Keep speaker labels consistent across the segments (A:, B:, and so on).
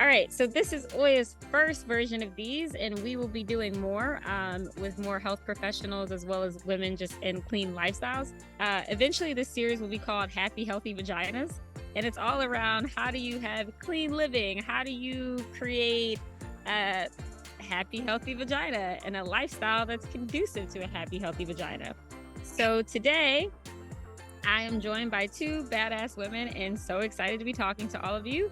A: All right, so this is Oya's first version of these, and we will be doing more with more health professionals as well as women just in clean lifestyles. Eventually, this series will be called Happy Healthy Vaginas, and it's all around how do you have clean living? How do you create a happy, healthy vagina and a lifestyle that's conducive to a happy, healthy vagina? So today, I am joined by two badass women and so excited to be talking to all of you.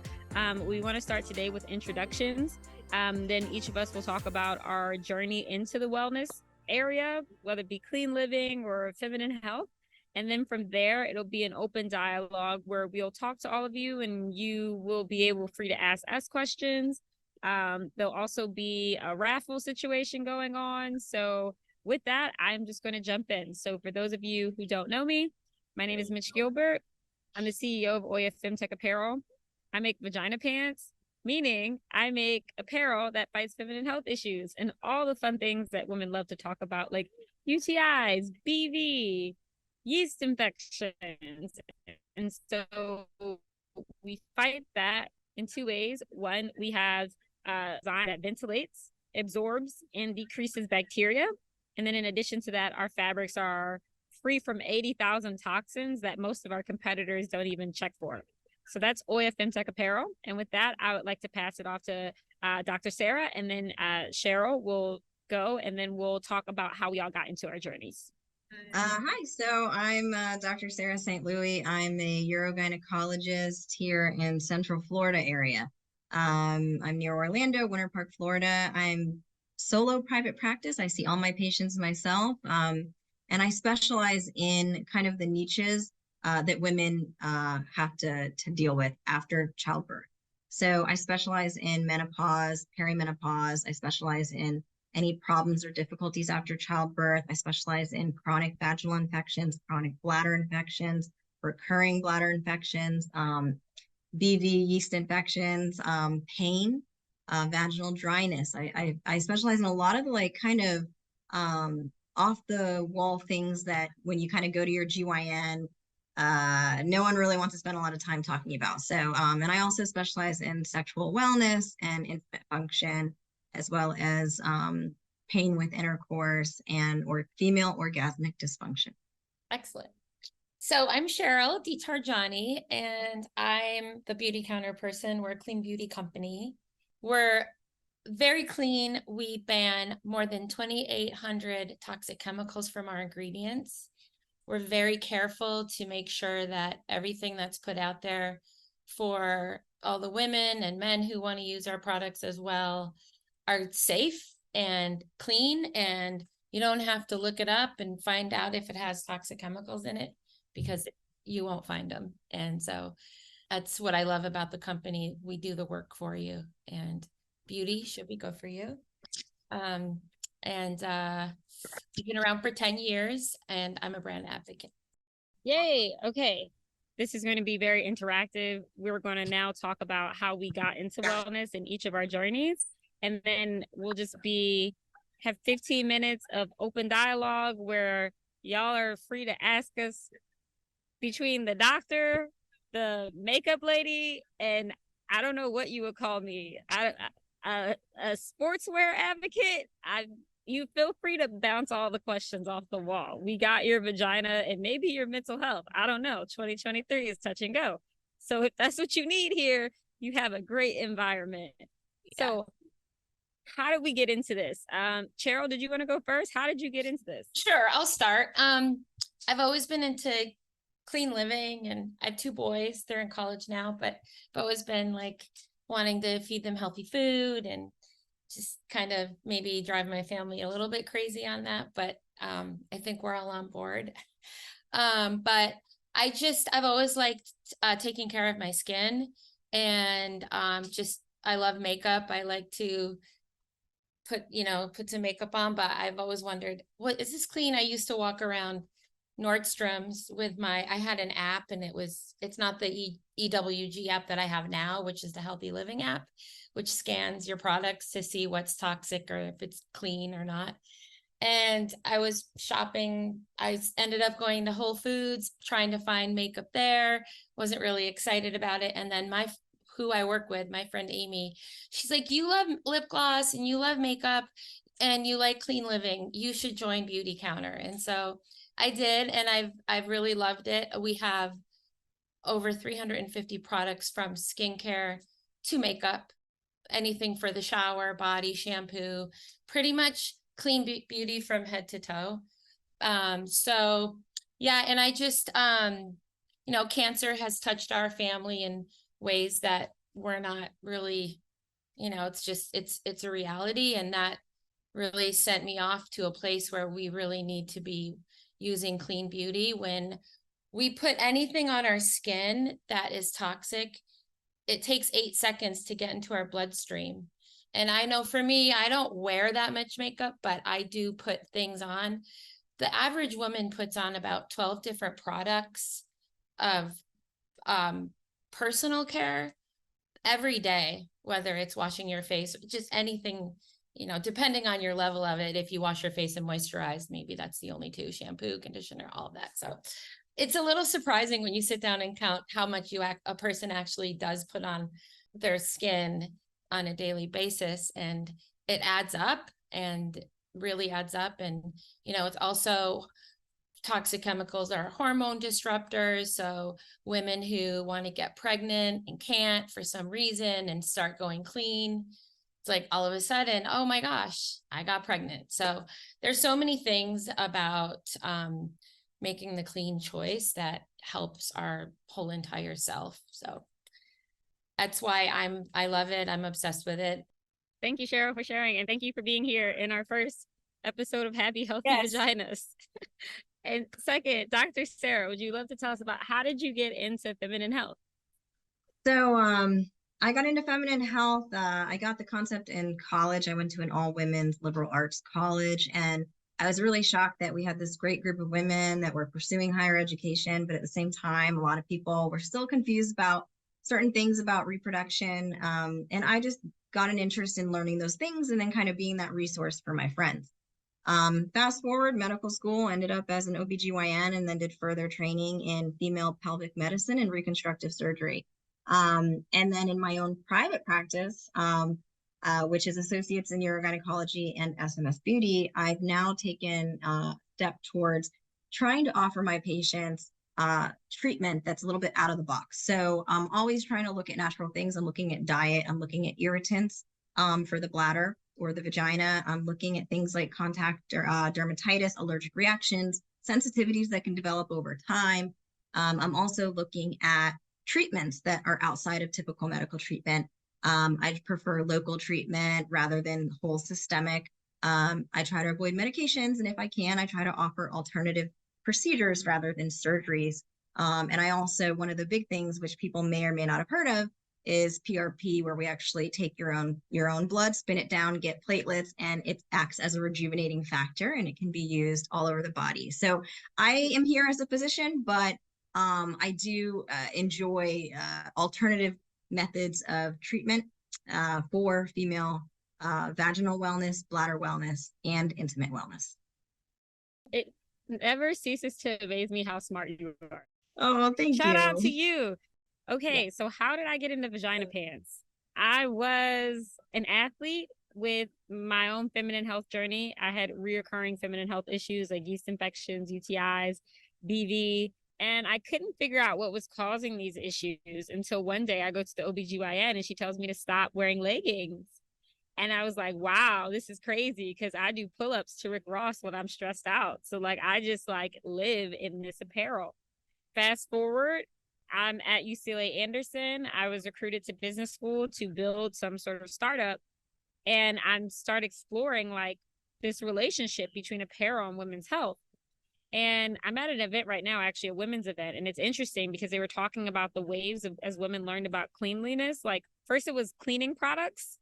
A: We want to start today with introductions. Then each of us will talk about our journey into the wellness area, whether it be clean living or feminine health. And then from there, it'll be an open dialogue where we'll talk to all of you and you will be free to ask us questions. There'll also be a raffle situation going on. So with that, I'm just going to jump in. So for those of you who don't know me, my name is Mitch Gilbert. I'm the CEO of Oya Femtech Apparel. I make vagina pants, meaning I make apparel that fights feminine health issues and all the fun things that women love to talk about, like UTIs, BV, yeast infections. And so we fight that in two ways. One, we have design that ventilates, absorbs, and decreases bacteria. And then in addition to that, our fabrics are free from 80,000 toxins that most of our competitors don't even check for. So that's Oya Femtech Apparel. And with that, I would like to pass it off to Dr. Sarah, and then Cheryl will go, and then we'll talk about how we all got into our journeys.
B: Hi, so I'm Dr. Sarah St. Louis. I'm a urogynecologist here in Central Florida area. I'm near Orlando, Winter Park, Florida. I'm solo private practice. I see all my patients myself. And I specialize in kind of the niches that women have to deal with after childbirth. So I specialize in menopause, perimenopause. I specialize in any problems or difficulties after childbirth. I specialize in chronic vaginal infections, chronic bladder infections, recurring bladder infections, BV yeast infections, pain, vaginal dryness. I specialize in a lot of the like kind of off the wall things that when you kind of go to your GYN, no one really wants to spend a lot of time talking about. So, and I also specialize in sexual wellness and infant function, as well as pain with intercourse or female orgasmic dysfunction.
C: Excellent. So I'm Cheryl, diTargiani, and I'm the Beautycounter person. We're a clean beauty company. We're very clean. We ban more than 2,800 toxic chemicals from our ingredients. We're very careful to make sure that everything that's put out there for all the women and men who want to use our products as well are safe and clean, and you don't have to look it up and find out if it has toxic chemicals in it, because you won't find them. And so that's what I love about the company. We do the work for you, and beauty should be good for you. We've been around for 10 years, and I'm a brand advocate.
A: Yay. Okay. This is going to be very interactive. We're going to now talk about how we got into wellness in each of our journeys. And then we'll just have 15 minutes of open dialogue where y'all are free to ask us, between the doctor, the makeup lady, and I don't know what you would call me, a sportswear advocate. You feel free to bounce all the questions off the wall. We got your vagina and maybe your mental health. I don't know. 2023 is touch and go. So if that's what you need here, you have a great environment. Yeah. So how did we get into this? Cheryl, did you want to go first? How did you get into this?
C: Sure, I'll start. I've always been into clean living, and I have two boys. They're in college now, but I've always been like wanting to feed them healthy food and just kind of maybe drive my family a little bit crazy on that. But I think we're all on board. But I've always liked taking care of my skin, and I love makeup. I like to put some makeup on, but I've always wondered, what is this clean? I used to walk around Nordstrom's with I had an app, and it's not the EWG app that I have now, which is the Healthy Living app, which scans your products to see what's toxic or if it's clean or not. And I was shopping. I ended up going to Whole Foods, trying to find makeup there. Wasn't really excited about it. And then my who I work with, my friend Amy, she's like, you love lip gloss and you love makeup and you like clean living. You should join Beautycounter. And so I did, and I've really loved it. We have over 350 products from skincare to makeup, anything for the shower, body, shampoo, pretty much clean beauty from head to toe. So yeah, and I just, cancer has touched our family in ways that we're not really, it's a reality. And that really sent me off to a place where we really need to be using clean beauty. When we put anything on our skin that is toxic, it takes 8 seconds to get into our bloodstream. And I know for me, I don't wear that much makeup, but I do put things on. The average woman puts on about 12 different products of personal care every day, whether it's washing your face, just anything, depending on your level of it. If you wash your face and moisturize, maybe that's the only two: shampoo, conditioner, all of that. So it's a little surprising when you sit down and count how much a person actually does put on their skin on a daily basis. And it adds up, and really adds up. And, it's also toxic chemicals are hormone disruptors. So women who want to get pregnant and can't for some reason and start going clean, it's like all of a sudden, oh my gosh, I got pregnant. So there's so many things about making the clean choice that helps our whole entire self. So that's why I love it. I'm obsessed with it.
A: Thank you, Cheryl, for sharing. And thank you for being here in our first episode of Happy Healthy Vaginas. And second, Dr. Sarah, would you love to tell us about how did you get into feminine health?
B: So I got into feminine health. I got the concept in college. I went to an all-women's liberal arts college, and I was really shocked that we had this great group of women that were pursuing higher education, but at the same time, a lot of people were still confused about certain things about reproduction. And I just got an interest in learning those things and then kind of being that resource for my friends. Fast forward, medical school, ended up as an OBGYN, and then did further training in female pelvic medicine and reconstructive surgery. And then in my own private practice, which is Associates in Urogynecology and SMS Beauty, I've now taken a step towards trying to offer my patients treatment that's a little bit out of the box. So I'm always trying to look at natural things. I'm looking at diet. I'm looking at irritants for the bladder or the vagina. I'm looking at things like contact dermatitis, allergic reactions, sensitivities that can develop over time. I'm also looking at treatments that are outside of typical medical treatment. I prefer local treatment rather than whole systemic. I try to avoid medications, and if I can, I try to offer alternative procedures rather than surgeries. And I also, one of the big things which people may or may not have heard of is PRP, where we actually take your own blood, spin it down, get platelets, and it acts as a rejuvenating factor, and it can be used all over the body. So I am here as a physician, but I do enjoy alternative methods of treatment for female vaginal wellness, bladder wellness, and intimate wellness.
A: It never ceases to amaze me how smart you are.
B: Oh, thank you.
A: Shout out to you. Okay, so how did I get into vagina pants? I was an athlete with my own feminine health journey. I had reoccurring feminine health issues like yeast infections, UTIs, BV, and I couldn't figure out what was causing these issues until one day I go to the OBGYN and she tells me to stop wearing leggings. And I was like, wow, this is crazy, because I do pull-ups to Rick Ross when I'm stressed out. So I just live in this apparel. Fast forward, I'm at UCLA Anderson. I was recruited to business school to build some sort of startup. And I'm start exploring this relationship between apparel and women's health. And I'm at an event right now, actually a women's event. And it's interesting because they were talking about the waves as women learned about cleanliness. First it was cleaning products,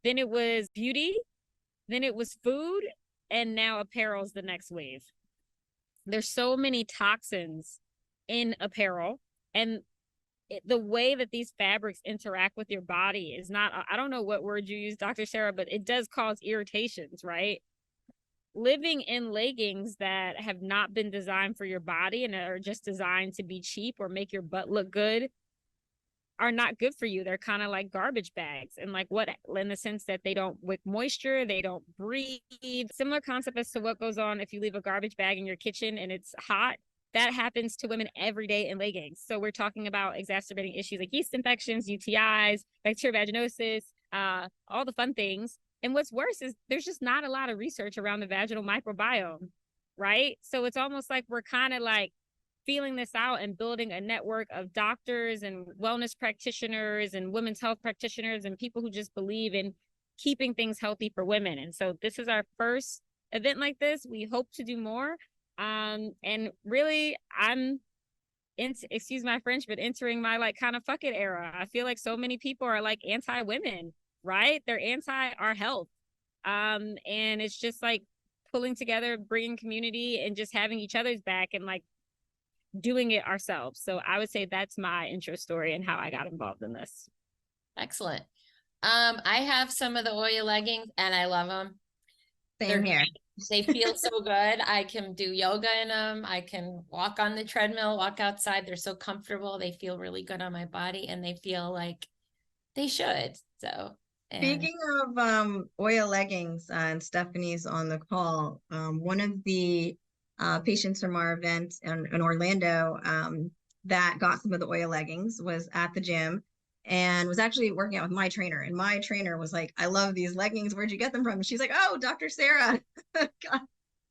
A: then it was beauty, then it was food, and now apparel's the next wave. There's so many toxins in apparel, and the way that these fabrics interact with your body is not, I don't know what word you use, Dr. Sarah, but it does cause irritations, right? Living in leggings that have not been designed for your body and are just designed to be cheap or make your butt look good are not good for you. They're kind of like garbage bags, and like what, in the sense that they don't wick moisture, they don't breathe. Similar concept as to what goes on if you leave a garbage bag in your kitchen and it's hot. That happens to women every day in leggings. So we're talking about exacerbating issues like yeast infections, UTIs, bacterial vaginosis, all the fun things. And what's worse is there's just not a lot of research around the vaginal microbiome, right? So it's almost like we're kind of like feeling this out and building a network of doctors and wellness practitioners and women's health practitioners and people who just believe in keeping things healthy for women. And so this is our first event like this. We hope to do more. And really, I'm excuse my French, but entering my like kind of fuck it era. I feel like so many people are like anti-women, right? They're anti our health. And it's just like pulling together, bringing community and just having each other's back and like doing it ourselves. So I would say that's my intro story and how I got involved in this.
C: Excellent. I have some of the Oya leggings and I love them.
B: Same here.
C: They feel so good. I can do yoga in them. I can walk on the treadmill, walk outside. They're so comfortable. They feel really good on my body and they feel like they should. So,
B: speaking of Oya leggings, and Stephanie's on the call, one of the patients from our event in Orlando that got some of the Oya leggings was at the gym and was actually working out with my trainer. And my trainer was like, I love these leggings. Where'd you get them from? And she's like, oh, Dr. Sarah. God,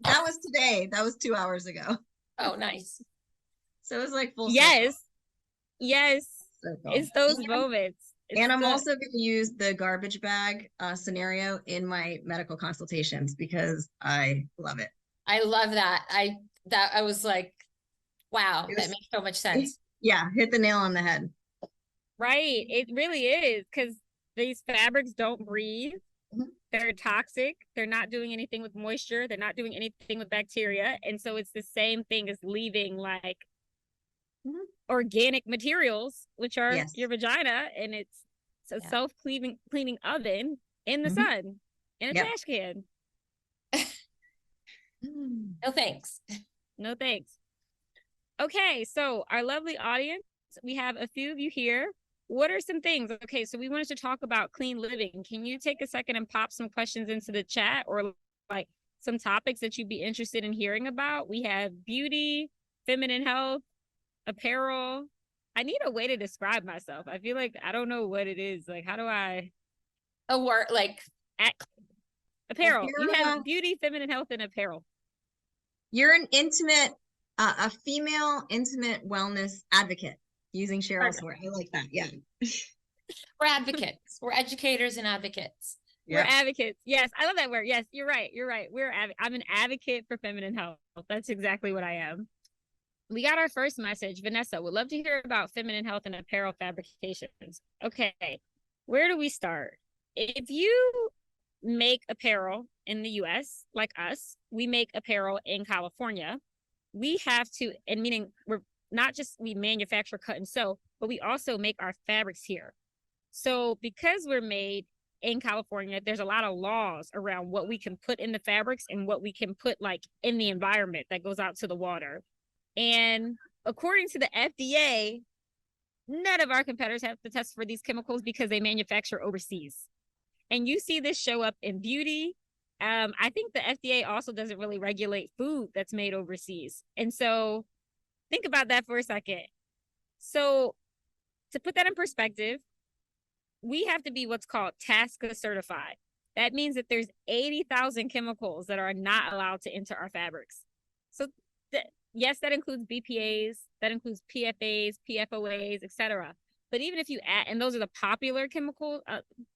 B: that was today. That was 2 hours ago.
C: Oh, nice.
B: So it was like full
A: circle. Yes.
B: Circle.
A: It's those moments.
B: And I'm also going to use the garbage bag scenario in my medical consultations because I love it.
C: I love that. I was like, wow, that makes so much sense.
B: Yeah, hit the nail on the head.
A: Right. It really is, because these fabrics don't breathe. Mm-hmm. They're toxic. They're not doing anything with moisture. They're not doing anything with bacteria. And so it's the same thing as leaving like organic materials, which are your vagina. And it's a self-cleaning oven in the sun, in a trash can.
C: No thanks.
A: No thanks. Okay, so our lovely audience, we have a few of you here. What are some things? Okay, so we wanted to talk about clean living. Can you take a second and pop some questions into the chat, or like some topics that you'd be interested in hearing about? We have beauty, feminine health, apparel. I need a way to describe myself. I feel like I don't know what it is. Like, how do I?
C: A word like
A: apparel. You have beauty, feminine health, and apparel.
B: You're an intimate, a female intimate wellness advocate. Using Cheryl's word. I like that. Yeah.
C: We're advocates. We're educators and advocates.
A: Yeah. We're advocates. Yes. I love that word. Yes, you're right. You're right. I'm an advocate for feminine health. That's exactly what I am. We got our first message. Vanessa, would love to hear about feminine health and apparel fabrications. Okay. Where do we start? If you make apparel in the US, like us, we make apparel in California. We have to, and meaning we're not just we manufacture, cut, and sew, but we also make our fabrics here. So because we're made in California, there's a lot of laws around what we can put in the fabrics and what we can put like in the environment that goes out to the water. And according to the FDA, none of our competitors have to test for these chemicals because they manufacture overseas. And you see this show up in beauty. I think the FDA also doesn't really regulate food that's made overseas. And so think about that for a second. So to put that in perspective, we have to be what's called TSCA certified. That means that there's 80,000 chemicals that are not allowed to enter our fabrics. So yes, that includes BPAs, that includes PFAs, PFOAs, etc. But even if you add, and those are the popular chemical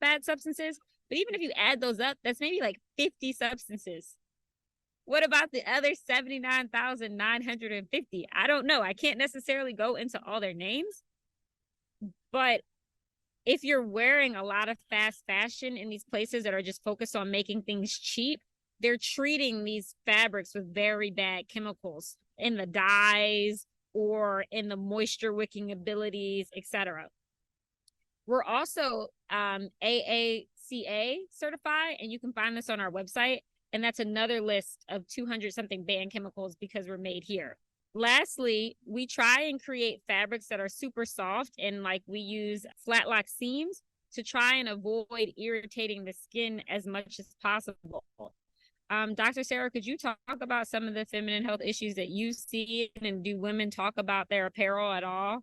A: bad substances, but even if you add those up, that's maybe like 50 substances. What about the other 79,950? I don't know. I can't necessarily go into all their names. But if you're wearing a lot of fast fashion in these places that are just focused on making things cheap, they're treating these fabrics with very bad chemicals in the dyes or in the moisture wicking abilities, etc. We're also AACA certified, and you can find this on our website. And that's another list of 200 something banned chemicals because we're made here. Lastly, we try and create fabrics that are super soft, and like we use flat lock seams to try and avoid irritating the skin as much as possible. Dr. Sarah, could you talk about some of the feminine health issues that you see, and do women talk about their apparel at all?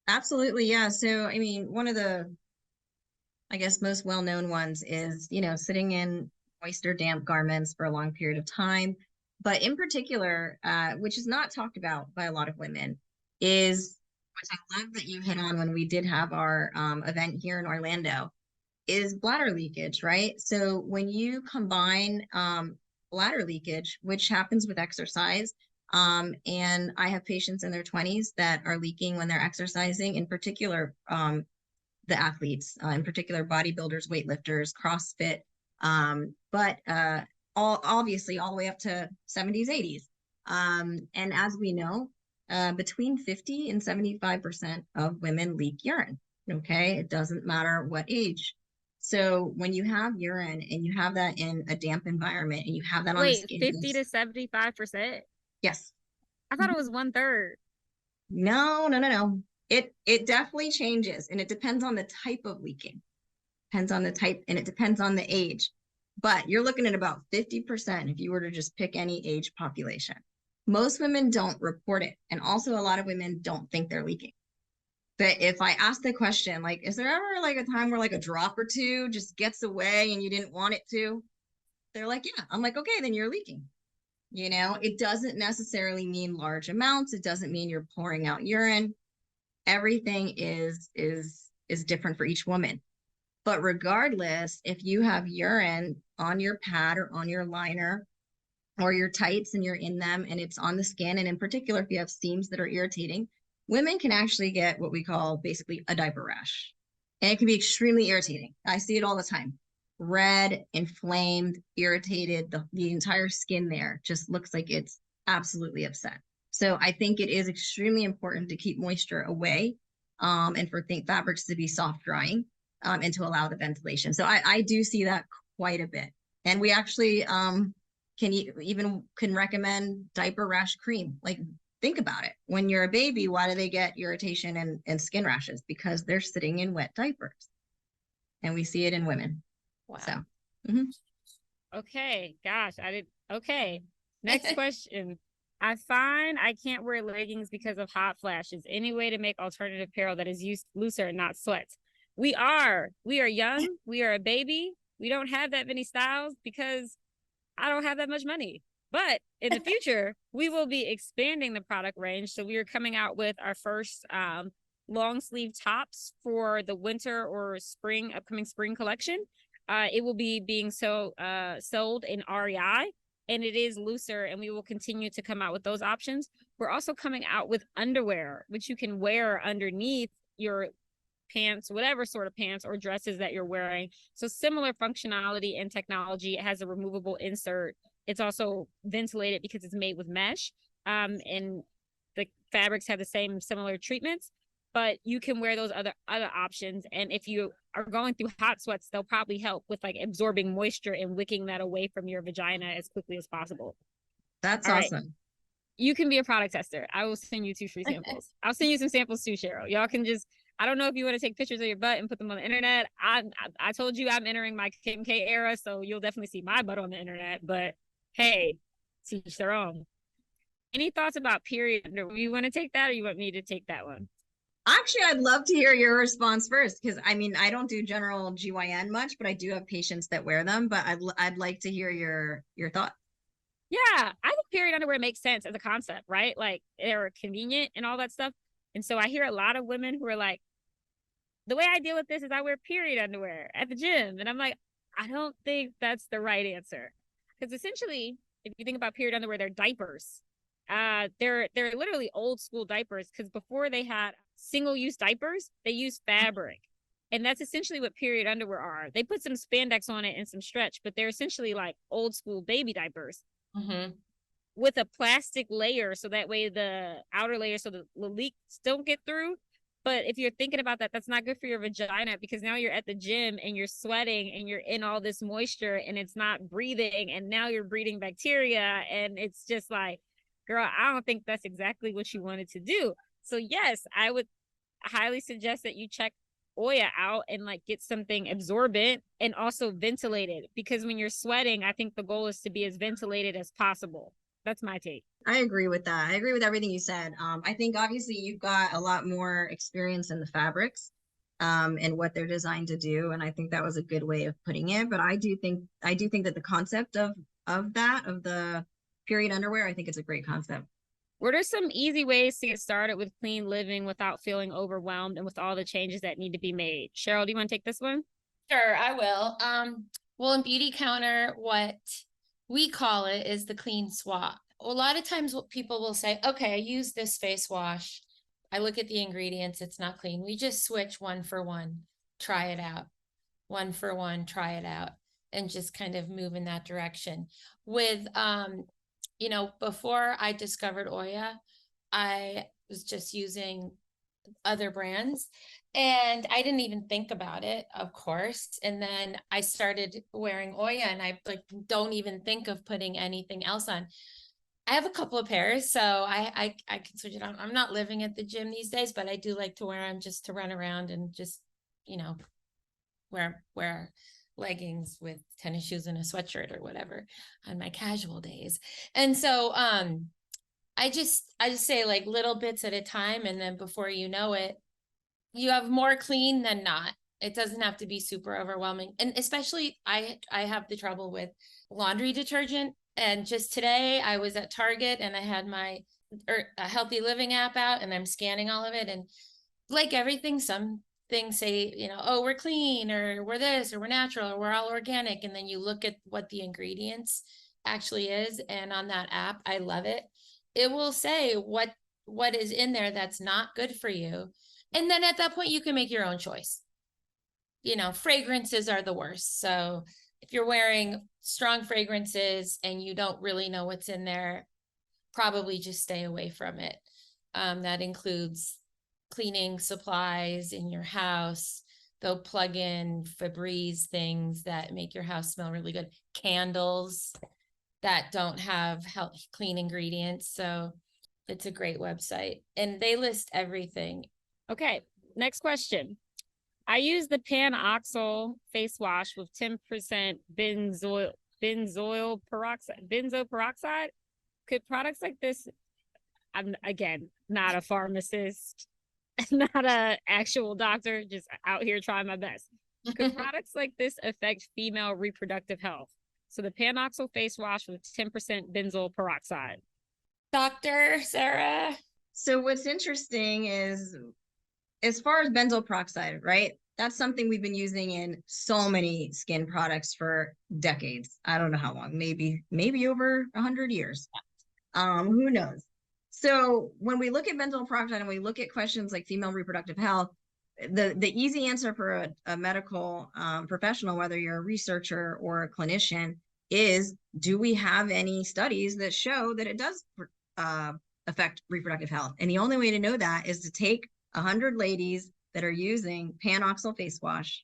B: Absolutely, yeah. So, I mean, one of the, I guess, most well-known ones is, sitting in moist or damp garments for a long period of time. But in particular, which is not talked about by a lot of women, is, which I love that you hit on when we did have our event here in Orlando, is bladder leakage, right? So when you combine bladder leakage, which happens with exercise, and I have patients in their 20s that are leaking when they're exercising, in particular, the athletes, in particular, bodybuilders, weightlifters, CrossFit, but obviously all the way up to 70s, 80s. And as we know, between 50 and 75% of women leak urine. Okay, it doesn't matter what age. So when you have urine and you have that in a damp environment and you have that on the skin.
A: 50 to 75%?
B: Yes.
A: I thought it was 1/3.
B: No. It definitely changes, and it depends on the type of leaking. Depends on the type, and it depends on the age. But you're looking at about 50% if you were to just pick any age population. Most women don't report it, and also a lot of women don't think they're leaking. But if I ask the question, like, is there ever like a time where like a drop or two just gets away and you didn't want it to? They're like, yeah. I'm like, okay, then you're leaking. It doesn't necessarily mean large amounts. It doesn't mean you're pouring out urine. Everything is different for each woman. But regardless, if you have urine on your pad or on your liner or your tights and you're in them and it's on the skin, and in particular, if you have seams that are irritating, women can actually get what we call basically a diaper rash. And it can be extremely irritating. I see it all the time. Red, inflamed, irritated, the entire skin there just looks like it's absolutely upset. So I think it is extremely important to keep moisture away, and for fabrics to be soft drying, and to allow the ventilation. So I do see that quite a bit. And we actually can recommend diaper rash cream. Like, think about it. When you're a baby, why do they get irritation and skin rashes? Because they're sitting in wet diapers. And we see it in women.
C: Wow.
B: So,
A: Okay, gosh, okay. Next question. I find I can't wear leggings because of hot flashes. Any way to make alternative apparel that is looser and not sweat? We are young. We are a baby. We don't have that many styles because I don't have that much money. But in the future, we will be expanding the product range. So we are coming out with our first long sleeve tops for the winter or upcoming spring collection. It will be being sold in REI, and it is looser, and we will continue to come out with those options. We're also coming out with underwear, which you can wear underneath your pants, whatever sort of pants or dresses that you're wearing. So similar functionality and technology. It has a removable insert. It's also ventilated because it's made with mesh, and the fabrics have the same similar treatments, but you can wear those other options. And if you are going through hot sweats, they'll probably help with like absorbing moisture and wicking that away from your vagina as quickly as possible.
B: That's awesome. Right.
A: You can be a product tester. I will send you 2 free samples. I'll send you some samples too, Cheryl. Y'all can I don't know if you want to take pictures of your butt and put them on the internet. I told you I'm entering my Kim K era, so you'll definitely see my butt on the internet, but hey, teach their own. Any thoughts about period? You want to take that, or you want me to take that one?
B: Actually, I'd love to hear your response first, because I mean, I don't do general GYN much, but I do have patients that wear them. But I'd like to hear your thoughts.
A: Yeah, I think period underwear makes sense as a concept, right? Like, they're convenient and all that stuff. And so I hear a lot of women who are like, the way I deal with this is I wear period underwear at the gym. And I'm like, I don't think that's the right answer. Because essentially, if you think about period underwear, they're diapers. They're literally old school diapers, because before they had single-use diapers, they used fabric. And that's essentially what period underwear are. They put some spandex on it and some stretch, but they're essentially like old school baby diapers.
C: Mm-hmm.
A: With a plastic layer, so that way the outer layer, so the leaks don't get through. But if you're thinking about that, that's not good for your vagina, because now you're at the gym and you're sweating and you're in all this moisture and it's not breathing, and now you're breeding bacteria, and it's just like, girl, I don't think that's exactly what you wanted to do. So yes, I would highly suggest that you check Oya out and like get something absorbent and also ventilated, because when you're sweating, I think the goal is to be as ventilated as possible. That's my take.
B: I agree with that. I agree with everything you said. I think obviously you've got a lot more experience in the fabrics and what they're designed to do. And I think that was a good way of putting it. But I do think that the concept of the period underwear, I think it's a great concept.
A: What are some easy ways to get started with clean living without feeling overwhelmed and with all the changes that need to be made? Cheryl, do you want to take this one?
C: Sure, I will. Well, in Beautycounter, what we call it is the clean swap. A lot of times what people will say, okay, I use this face wash. I look at the ingredients, it's not clean. We just switch one for one, try it out. One for one, try it out, and just kind of move in that direction. With, before I discovered Oya, I was just using other brands and I didn't even think about it, of course. And then I started wearing Oya and I like don't even think of putting anything else on. I have a couple of pairs, so I can switch it on. I'm not living at the gym these days, but I do like to wear them just to run around and just, wear leggings with tennis shoes and a sweatshirt or whatever on my casual days. And so I just say like little bits at a time, and then before you know it, you have more clean than not. It doesn't have to be super overwhelming. And especially I have the trouble with laundry detergent. And just today I was at Target and I had my Healthy Living app out and I'm scanning all of it. And like everything, some things say, oh, we're clean, or we're this, or we're natural, or we're all organic. And then you look at what the ingredients actually is. And on that app, I love it. It will say what is in there that's not good for you. And then at that point, you can make your own choice. Fragrances are the worst. So if you're wearing strong fragrances and you don't really know what's in there, probably just stay away from it. That includes cleaning supplies in your house. They'll plug in Febreze things that make your house smell really good. Candles that don't have clean ingredients. So it's a great website and they list everything.
A: Okay, next question. I use the Panoxyl face wash with 10% benzoyl peroxide. Could products like this, I'm again not a pharmacist, not an actual doctor, just out here trying my best. Could products like this affect female reproductive health? So the Panoxyl face wash with 10% benzoyl peroxide.
C: Dr. Sarah.
B: So what's interesting is, as far as benzoyl peroxide, right? That's something we've been using in so many skin products for decades. I don't know how long, maybe over 100 years. Who knows? So when we look at benzoyl peroxide and we look at questions like female reproductive health, the easy answer for a medical professional, whether you're a researcher or a clinician, is, do we have any studies that show that it does affect reproductive health? And the only way to know that is to take 100 ladies that are using Panoxyl face wash,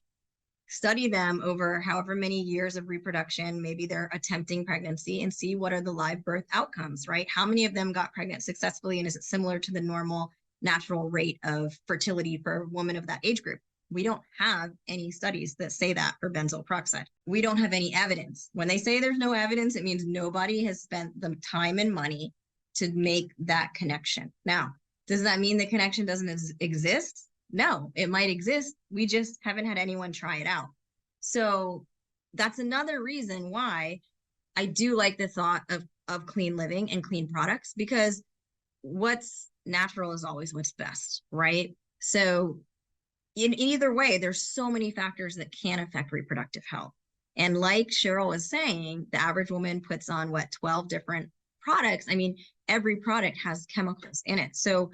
B: study them over however many years of reproduction, maybe they're attempting pregnancy, and see what are the live birth outcomes, right? How many of them got pregnant successfully, and is it similar to the normal natural rate of fertility for a woman of that age group? We don't have any studies that say that for benzoyl peroxide. We don't have any evidence. When they say there's no evidence, it means nobody has spent the time and money to make that connection. Now, does that mean the connection doesn't exist? No, it might exist. We just haven't had anyone try it out. So that's another reason why I do like the thought of clean living and clean products, because what's natural is always what's best, right? So in either way, there's so many factors that can affect reproductive health. And like Cheryl was saying, the average woman puts on 12 different products. I mean, every product has chemicals in it. So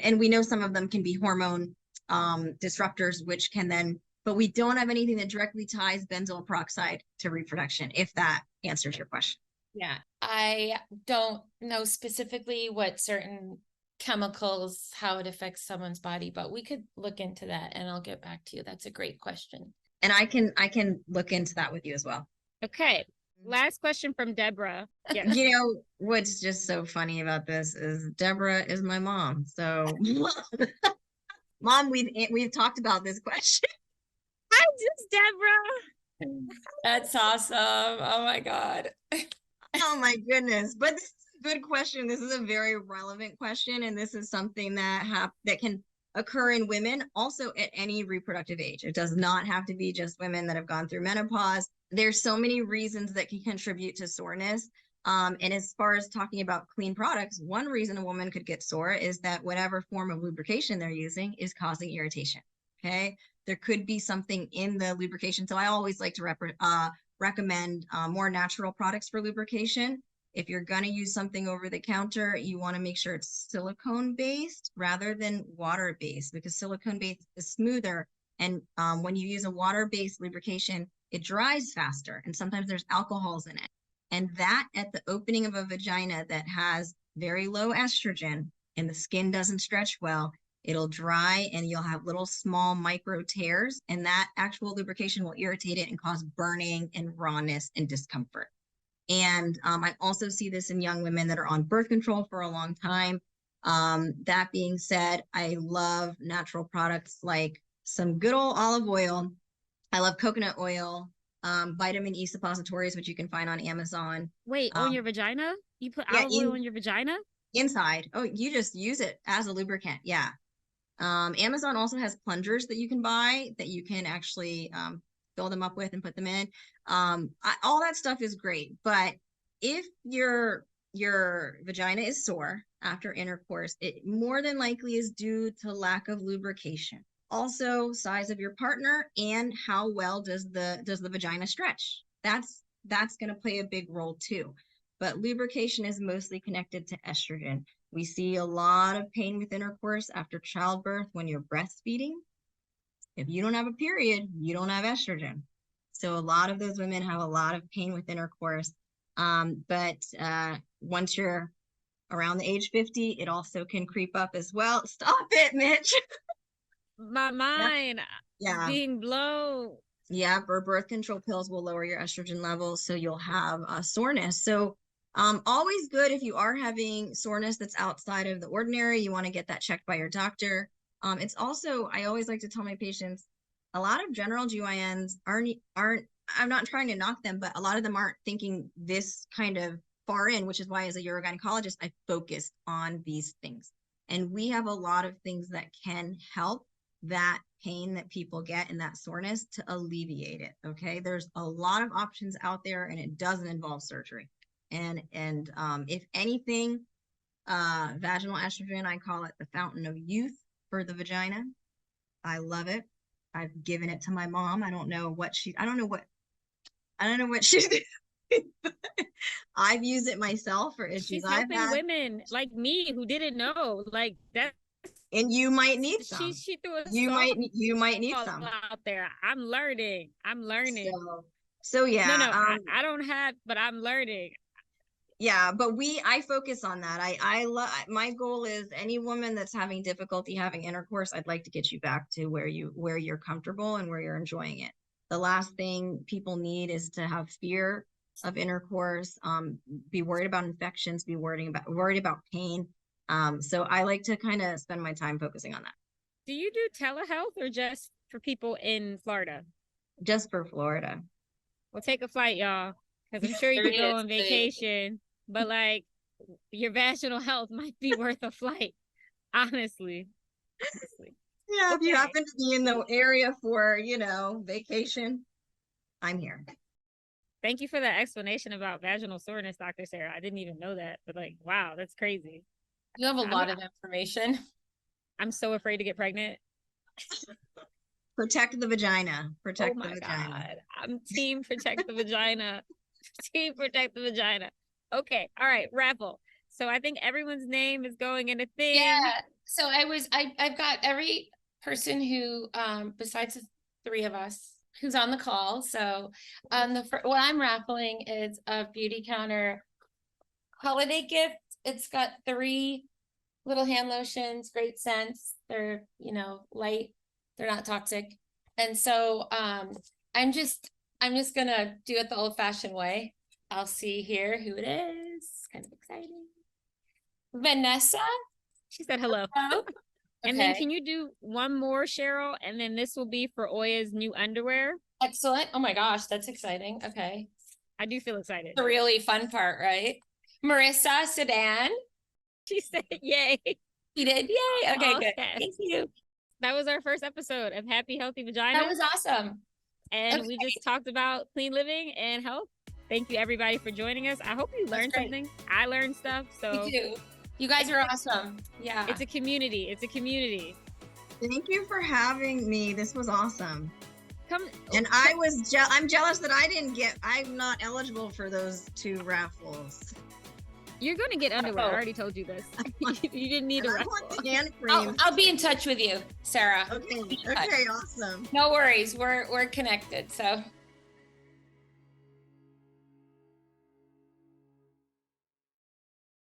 B: and we know some of them can be hormone disruptors, which can then, but we don't have anything that directly ties benzoyl peroxide to reproduction, if that answers your question.
C: Yeah, I don't know specifically what certain chemicals, how it affects someone's body, but we could look into that and I'll get back to you. That's a great question.
B: And I can look into that with you as well.
A: Okay, Last question from Deborah. Yes.
B: You know, what's just so funny about this is Deborah is my mom. So, mom, we've talked about this question.
A: Hi, just Deborah.
C: That's awesome. Oh my God.
B: Oh my goodness. But this is a good question. This is a very relevant question, and this is something that can occur in women also at any reproductive age. It does not have to be just women that have gone through menopause. There's so many reasons that can contribute to soreness. And as far as talking about clean products, one reason a woman could get sore is that whatever form of lubrication they're using is causing irritation. Okay. There could be something in the lubrication. So I always like to recommend more natural products for lubrication. If you're going to use something over the counter, you want to make sure it's silicone based rather than water based, because silicone based is smoother. And when you use a water based lubrication, it dries faster. And sometimes there's alcohols in it. And that at the opening of a vagina that has very low estrogen and the skin doesn't stretch well, it'll dry and you'll have little small micro tears, and that actual lubrication will irritate it and cause burning and rawness and discomfort. And I also see this in young women that are on birth control for a long time. That being said, I love natural products like some good old olive oil. I love coconut oil, vitamin E suppositories, which you can find on Amazon.
A: Wait, on your vagina? You put
B: Yeah,
A: olive oil on your vagina?
B: Inside. Oh, you just use it as a lubricant. Yeah. Amazon also has plungers that you can buy that you can actually fill them up with and put them in. All that stuff is great, but if your vagina is sore after intercourse, it more than likely is due to lack of lubrication. Also, size of your partner and how well does the vagina stretch. That's going to play a big role too. But lubrication is mostly connected to estrogen. We see a lot of pain with intercourse after childbirth when you're breastfeeding. If you don't have a period, you don't have estrogen. So a lot of those women have a lot of pain with intercourse. But once you're around the age 50, it also can creep up as well. Stop it, Mitch.
A: My mind
B: Yeah.
A: being blown.
B: Yeah, or birth control pills will lower your estrogen levels, so you'll have soreness. So always good if you are having soreness that's outside of the ordinary, you want to get that checked by your doctor. It's also, I always like to tell my patients, a lot of general GYNs aren't, I'm not trying to knock them, but a lot of them aren't thinking this kind of far in, which is why as a urogynecologist, I focus on these things. And we have a lot of things that can help that pain that people get and that soreness to alleviate it. Okay. There's a lot of options out there and it doesn't involve surgery. And if anything, vaginal estrogen, I call it the fountain of youth for the vagina. I love it. I've given it to my mom. I don't know what she's I've used it myself for issues
A: She's
B: I've
A: helping
B: had.
A: Women like me who didn't know, like that.
B: And you might need some.
A: She threw a
B: you might need some
A: out there. I'm learning.
B: So yeah.
A: No, I don't have, but I'm learning.
B: Yeah, but I focus on that. I love, my goal is any woman that's having difficulty having intercourse, I'd like to get you back to where you're comfortable and where you're enjoying it. The last thing people need is to have fear of intercourse, be worried about infections, be worried about pain. So I like to kind of spend my time focusing on that.
A: Do you do telehealth or just for people in Florida?
B: Just for Florida.
A: Well, take a flight, y'all, because I'm sure you could go on vacation, but like your vaginal health might be worth a flight, honestly.
B: Yeah, if you happen to be in the area for, vacation, I'm here.
A: Thank you for that explanation about vaginal soreness, Dr. Sarah. I didn't even know that, but like, wow, that's crazy.
C: You have a lot of information.
A: I'm so afraid to get pregnant.
B: Protect the vagina. Protect the vagina.
A: God. I'm team protect the vagina. Team protect the vagina. Okay. All right. Raffle. So I think everyone's name is going in a thing.
C: Yeah. So I've got every person who, besides the three of us, who's on the call. So what I'm raffling is a Beautycounter holiday gift. It's got 3 little hand lotions, great scents. They're, light. They're not toxic. And so I'm just gonna do it the old-fashioned way. I'll see here who it is. Kind of exciting. Vanessa.
A: She said hello.
C: Hello.
A: And
C: Okay.
A: then can you do one more, Cheryl? And then this will be for Oya's new underwear.
C: Excellent. Oh my gosh, that's exciting. Okay.
A: I do feel excited.
C: The really fun part, right? Marissa Sedan.
A: She said, yay.
C: She did. Yay. Okay,
A: Oh,
C: good.
A: yes.
C: Thank you.
A: That was our first episode of Happy Healthy Vagina.
C: That was awesome.
A: And we
C: Okay.
A: just talked about clean living and health. Thank you everybody for joining us. I hope you learned
C: great.
A: something. I learned stuff. So
C: Me too. You guys are awesome. Yeah.
A: it's a community. It's a community.
B: Thank you for having me. This was awesome.
A: Come
B: And I'm jealous that I'm not eligible for those 2 raffles.
A: You're gonna get underwear. I
C: Oh.
A: already told you this. You didn't need
B: And
A: a
B: I
A: raffle.
B: want the hand cream.
C: I'll be in touch with you, Sarah.
B: Okay, awesome.
C: No worries. We're connected. So